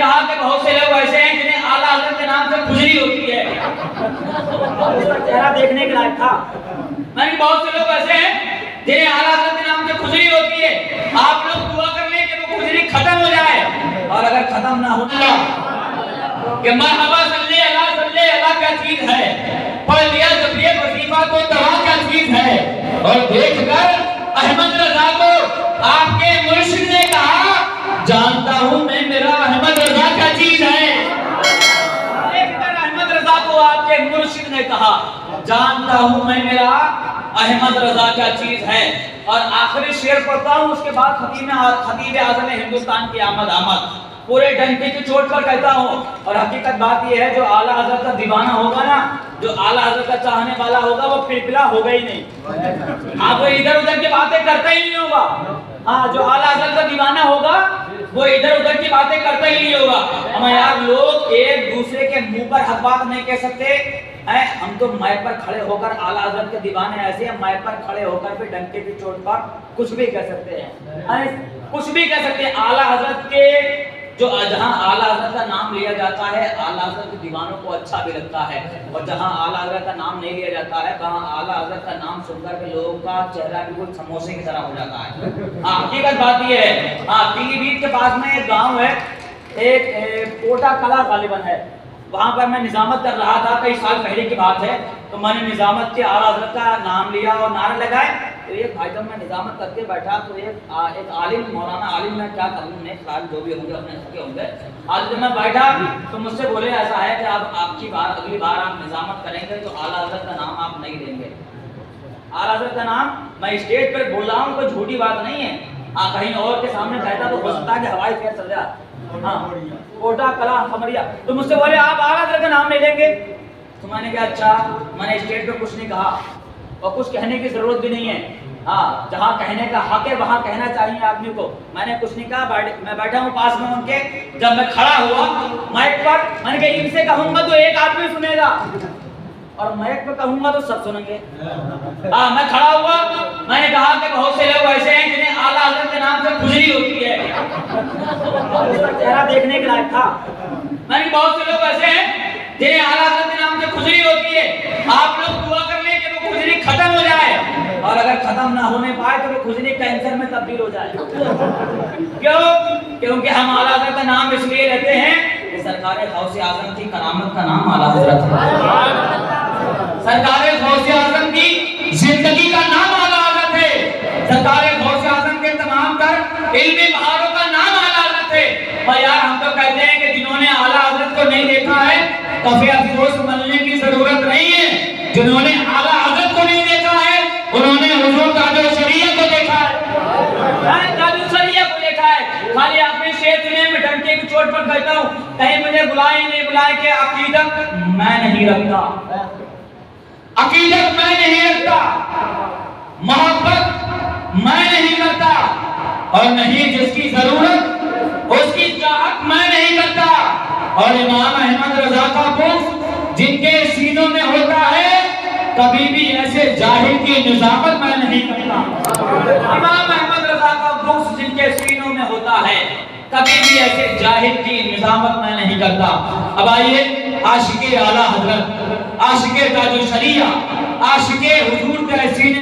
कहा कि बहुत से लोग ऐसे हैं जिन्हें आला हजरत के नाम से खुजली होती है। चेहरा देखने के लायक था। मैंने बहुत से लोग ऐसे हैं जिन्हें आला हजरत के नाम से खुजली होती है। आप लोग दुआ कर लें कि वो खुजली खत्म हो जाए, और अगर खत्म ना हो कि मरहबा सल्ले अला क्या चीज है, पढ़ लिया जब ये वजीफा तो दवा क्या चीज है। और देखकर अहमद रजा को आपके मुर्शिद ने कहा, जानता हूं मैं मेरा अहमद रजा क्या चीज है। देखकर अहमद रजा को आपके मुर्शिद ने कहा, जानता हूं मैं मेरा अहमद रजा क्या चीज है। और आखिरी शेर पढ़ता हूं, उसके बाद खतीब आज़म हिंदुस्तान की आमद पूरे डंके की चोट पर कहता हूं। और हकीकत बात यह है, जो आला हजरत का दीवाना होगा ना, जो आला हजरत का चाहने वाला होगा, वो पिलपिला होगा ही नहीं। आप वो इधर उधर की बातें करता ही नहीं होगा। हाँ, जो आला हजरत का दीवाना होगा वो इधर उधर की बातें करता ही नहीं होगा। हम यार लोग एक दूसरे के मुंह पर हक बात नहीं कह सकते हैं। हम तो माइक पर खड़े होकर आला हजरत के दीवाने ऐसे हैं, माइक पर खड़े होकर भी डंके की चोट पर कुछ भी कह सकते हैं, कुछ भी कह सकते हैं। आला हजरत के जो जहां आला हजरत का नाम लिया जाता है, आला हजरत के दीवानों को अच्छा भी लगता है। और जहां आला हजरत का नाम नहीं लिया जाता है, वहां आला हजरत का नाम सुनकर के लोगों का चेहरा बिल्कुल समोसे की तरह हो जाता है। हाँ, हकीकत बात ये है। हाँ, पीलीभीत के पास में एक गांव है, एक कोटा कला गालिबन है। वहां पर मैं निजामत कर रहा था, कई साल पहले की बात है। तो मैंने निजामत के आला हजरत का नाम लिया और नारे लगाए। तो एक भाई जब मैं निजामत करके बैठा तो एक आलिम, मौलाना आलिम, मैं क्या करूँ, फिलहाल जो भी होंगे अपने सबके होंगे। आज जब मैं बैठा तो मुझसे बोले, ऐसा है कि आप आपकी बार अगली बार आप निजामत करेंगे तो आला हजरत का नाम आप नहीं देंगे। आला हजरत का नाम मैं स्टेज पर बोल रहा हूँ, कोई झूठी बात नहीं है। हाँ, कहीं और के सामने कहता तो हो सकता है कि हवाई फेर चल जाए। हाँ, कोटा कला खमरिया। तो मुझसे बोले आप आला हजरत का नाम नहीं लेंगे। तो मैंने कहा अच्छा, मैंने स्टेज पे कुछ नहीं कहा और कुछ कहने की जरूरत भी नहीं है। हाँ, जहाँ कहने का हक है वहाँ कहना चाहिए आदमी को। मैंने कुछ नहीं कहा, मैं बैठा हूँ पास में उनके। जब मैं खड़ा हुआ माइक पर, मैंने कहा इनसे कहूंगा तो एक आदमी सुनेगा और माइक पे कहूंगा तो सब सुनेंगे। हाँ, मैं खड़ा हुआ, मैंने कहा कि बहुत से लोग ऐसे हैं जिन्हें आला हजरत के नाम से खुजली होती है। चेहरा देखने के लायक था। मैंने बहुत से लोग ऐसे हैं जिन्हें आला हजरत के नाम से खुजली होती है। आप लोग दुआ कर लें कि वो खुजली खत्म हो जाए, और अगर खत्म ना होने पाए तो वो खुजली कैंसर में तब्दील हो जाए। क्यों? क्योंकि हम आला हजरत का नाम इसलिए लेते हैं कि सरकार गौसे आजम की करामत का नाम आला हजरत है। सरकार गौसे आजम की जिंदगी का नाम आला हजरत है। सरकार गौसे आजम के तमाम तर इल्मी बहारों का नाम आला हजरत है। और यार हम तो कहते हैं कि जिन्होंने आला हजरत को नहीं देखा है, कभी अफसोस मनने की जरूरत नहीं है। जिन्होंने आला हजरत को नहीं देखा है, उन्होंने हुजूर ताजुल शरीयत को देखा है। ताजुल शरीयत को देखा है। खाली आपने शेर सुने, मैं डंके की चोट पर कहता हूँ, कहीं मुझे बुलाए नहीं बुलाए के अकीदत मैं नहीं रखता, अकीदत मैं नहीं रखता, मोहब्बत मैं नहीं करता, और नहीं जिसकी जरूरत उसकी चाहत मैं नहीं करता। और इमाम अहमद रजा का बुग़्ज़ जिनके सीनों में होता है, कभी भी ऐसे जाहिल की निजामत मैं नहीं करता। इमाम अहमद रजा का बुग़्ज़ जिनके सीनों में होता है, कभी भी ऐसे जाहिल की निजामत मैं नहीं करता। अब आइए, आशिके आला हजरत, आशिके ताजुल शरीया, आशिके हुजूर के सीने